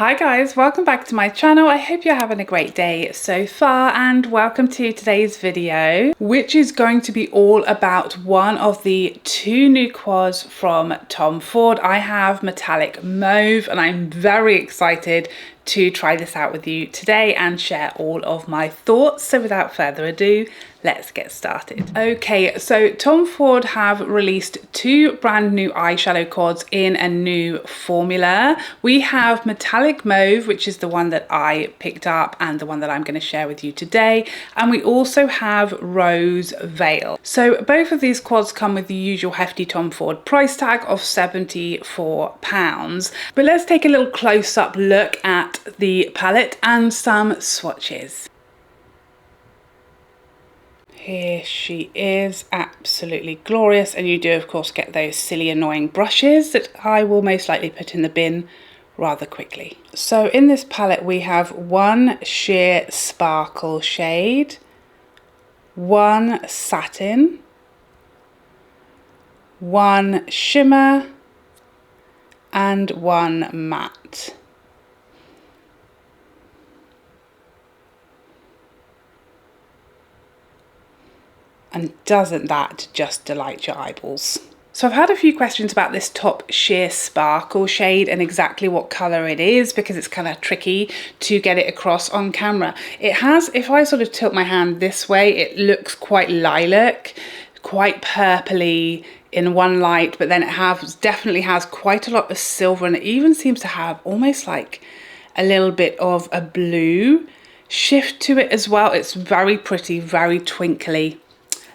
Hi guys, welcome back to my channel. I hope you're having a great day so far, and welcome to today's video, which is going to be all about one of the two new quads from Tom Ford. I have Metallic Mauve and I'm very excited to try this out with you today and share all of my thoughts. So without further ado, let's get started. Okay, so Tom Ford have released two brand new eyeshadow quads in a new formula. We have Metallic Mauve, which is the one that I picked up and the one that I'm going to share with you today. And we also have Rose Veil. So both of these quads come with the usual hefty Tom Ford price tag of £74. But let's take a little close-up look at the palette and some swatches. Here she is, absolutely glorious, and you do of course get those silly annoying brushes that I will most likely put in the bin rather quickly. So in this palette we have one sheer sparkle shade, one satin, one shimmer and one matte. And doesn't that just delight your eyeballs? So I've had a few questions about this top sheer sparkle shade and exactly what colour it is, because it's kind of tricky to get it across on camera. It has, if I sort of tilt my hand this way, it looks quite lilac, quite purpley in one light, but then it definitely has quite a lot of silver, and it even seems to have almost like a little bit of a blue shift to it as well. It's very pretty, very twinkly.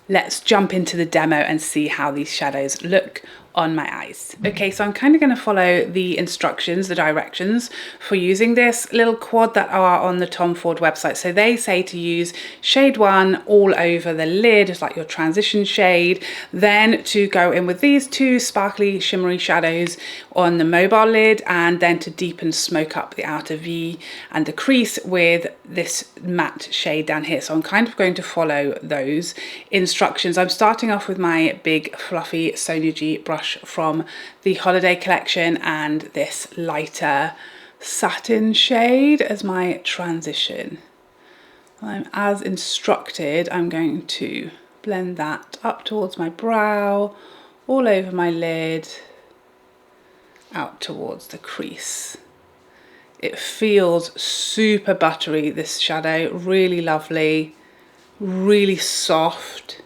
Let's jump into the demo and see how these shadows look on my eyes. Okay, so I'm kind of going to follow the instructions, the directions for using this little quad that are on the Tom Ford website. So they say to use shade 1 all over the lid, it's like your transition shade, then to go in with these two sparkly shimmery shadows on the mobile lid, and then to deepen smoke up the outer V and the crease with this matte shade down here. So I'm kind of going to follow those instructions. I'm starting off with my big fluffy Sonia G brush from the holiday collection and this lighter satin shade as my transition. As instructed, I'm going to blend that up towards my brow, all over my lid, out towards the crease. It feels super buttery, this shadow, really lovely, really soft.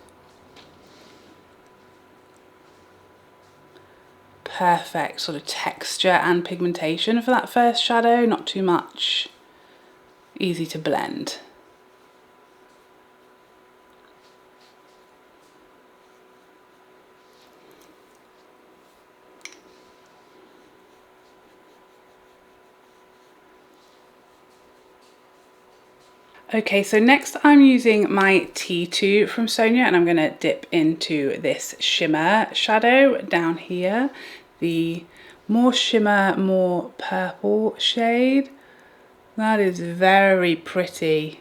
Perfect sort of texture and pigmentation for that first shadow, not too much, easy to blend. Okay, so next I'm using my T2 from Sonia, and I'm going to dip into this shimmer shadow down here, the more shimmer, more purple shade. That is very pretty.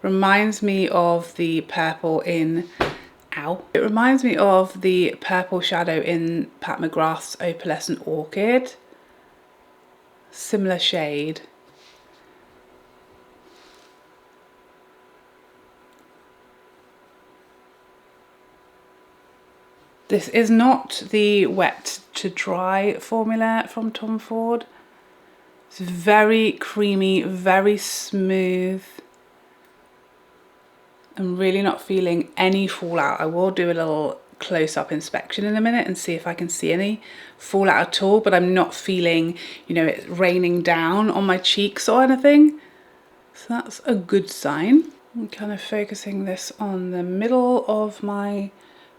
Reminds me of the purple in, it reminds me of the purple shadow in Pat McGrath's Opalescent Orchid. Similar shade. This is not the wet to dry formula from Tom Ford. It's very creamy, very smooth. I'm really not feeling any fallout. I will do a little close-up inspection in a minute and see if I can see any fallout at all, but I'm not feeling, you know, it raining down on my cheeks or anything. So that's a good sign. I'm kind of focusing this on the middle of my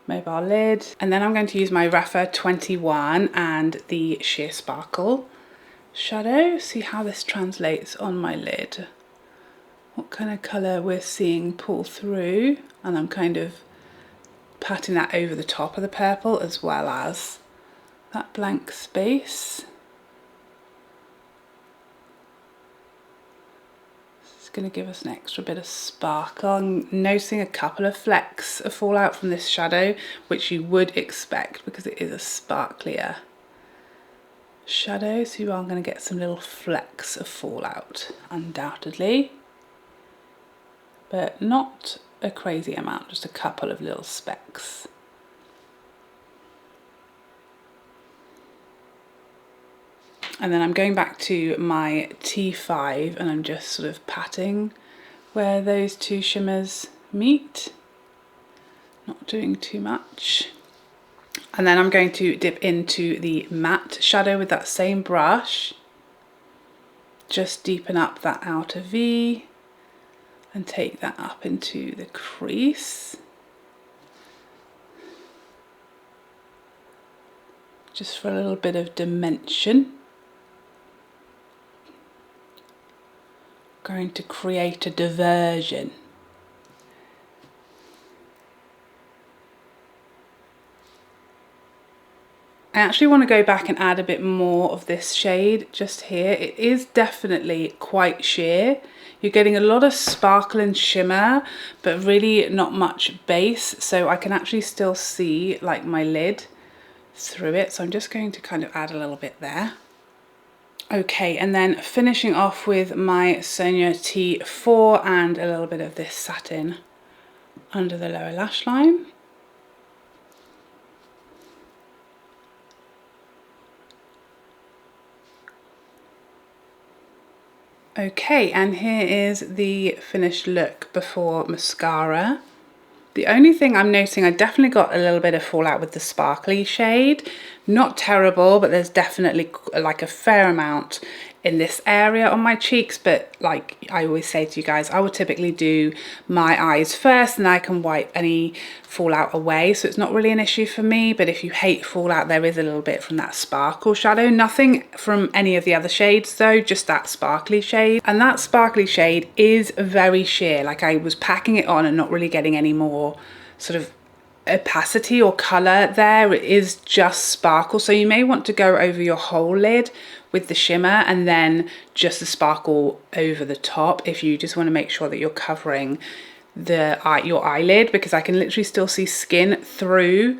mobile lid, and then I'm going to use my Rephr 21 and the Sheer Sparkle shadow, see how this translates on my lid, what kind of colour we're seeing pull through, and I'm kind of patting that over the top of the purple as well as that blank space. Going to give us an extra bit of sparkle. I'm noticing a couple of flecks of fallout from this shadow, which you would expect because it is a sparklier shadow, so you are going to get some little flecks of fallout, undoubtedly, but not a crazy amount, just a couple of little specks. And then I'm going back to my T5 and I'm just sort of patting where those two shimmers meet, not doing too much. And then I'm going to dip into the matte shadow with that same brush, just deepen up that outer V and take that up into the crease. Just for a little bit of dimension. Going to create a diversion. I actually want to go back and add a bit more of this shade just here. It is definitely quite sheer. You're getting a lot of sparkle and shimmer, but really not much base. So I can actually still see like my lid through it. So I'm just going to kind of add a little bit there. Okay, and then finishing off with my Sonia T4 and a little bit of this satin under the lower lash line. Okay, and here is the finished look before mascara. The only thing I'm noticing, I definitely got a little bit of fallout with the sparkly shade. Not terrible, but there's definitely like a fair amount in this area on my cheeks. But like I always say to you guys, I would typically do my eyes first and I can wipe any fallout away. So it's not really an issue for me. But if you hate fallout, there is a little bit from that sparkle shadow. Nothing from any of the other shades though, just that sparkly shade. And that sparkly shade is very sheer. Like I was packing it on and not really getting any more sort of opacity or color there. It is just sparkle, so you may want to go over your whole lid with the shimmer and then just the sparkle over the top if you just want to make sure that you're covering your eyelid, because I can literally still see skin through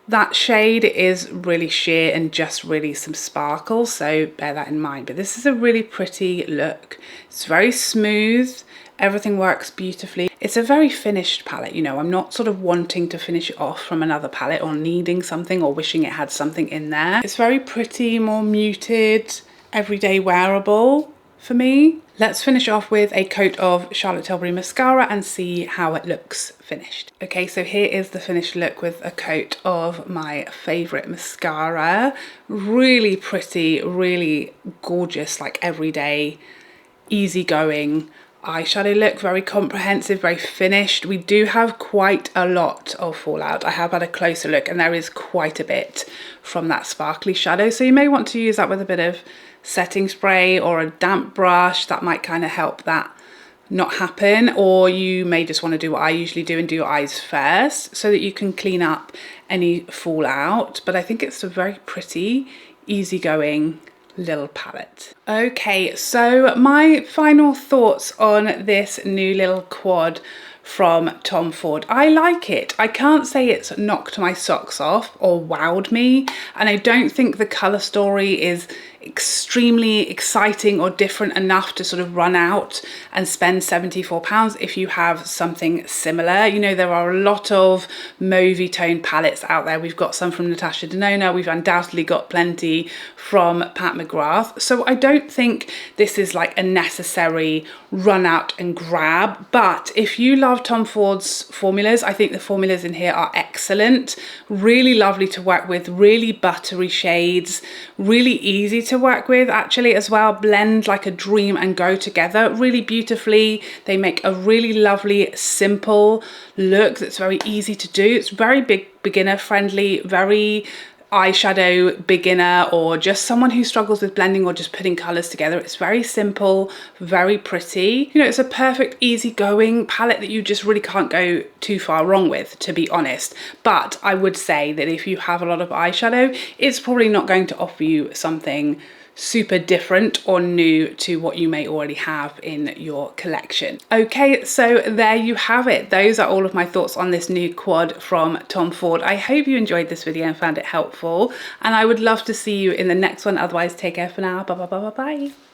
that shade. It is really sheer and just really some sparkle, so bear that in mind. But this is a really pretty look. It's very smooth. Everything works beautifully. It's a very finished palette, you know, I'm not sort of wanting to finish it off from another palette or needing something or wishing it had something in there. It's very pretty, more muted, everyday wearable for me. Let's finish off with a coat of Charlotte Tilbury mascara and see how it looks finished. Okay, so here is the finished look with a coat of my favorite mascara. Really pretty, really gorgeous, like everyday, easygoing eyeshadow look, very comprehensive, very finished. We do have quite a lot of fallout. I have had a closer look and there is quite a bit from that sparkly shadow, so you may want to use that with a bit of setting spray or a damp brush. That might kind of help that not happen, or you may just want to do what I usually do and do your eyes first so that you can clean up any fallout. But I think it's a very pretty, easygoing little palette. Okay, so my final thoughts on this new little quad from Tom Ford. I like it. I can't say it's knocked my socks off or wowed me, and I don't think the colour story is extremely exciting or different enough to sort of run out and spend £74 if you have something similar. You know, there are a lot of mauvey tone palettes out there. We've got some from Natasha Denona, we've undoubtedly got plenty from Pat McGrath, so I don't think this is like a necessary run out and grab. But if you love Tom Ford's formulas, I think the formulas in here are excellent, really lovely to work with, really buttery shades, really easy to work with actually as well, blend like a dream and go together really beautifully. They make a really lovely simple look that's very easy to do. It's very beginner friendly, very eyeshadow beginner, or just someone who struggles with blending or just putting colors together. It's very simple, very pretty. You know, it's a perfect easygoing palette that you just really can't go too far wrong with, to be honest. But I would say that if you have a lot of eyeshadow, it's probably not going to offer you something super different or new to what you may already have in your collection. Okay, so there you have it. Those are all of my thoughts on this new quad from Tom Ford. I hope you enjoyed this video and found it helpful, and I would love to see you in the next one. Otherwise, take care for now. Bye bye bye bye bye.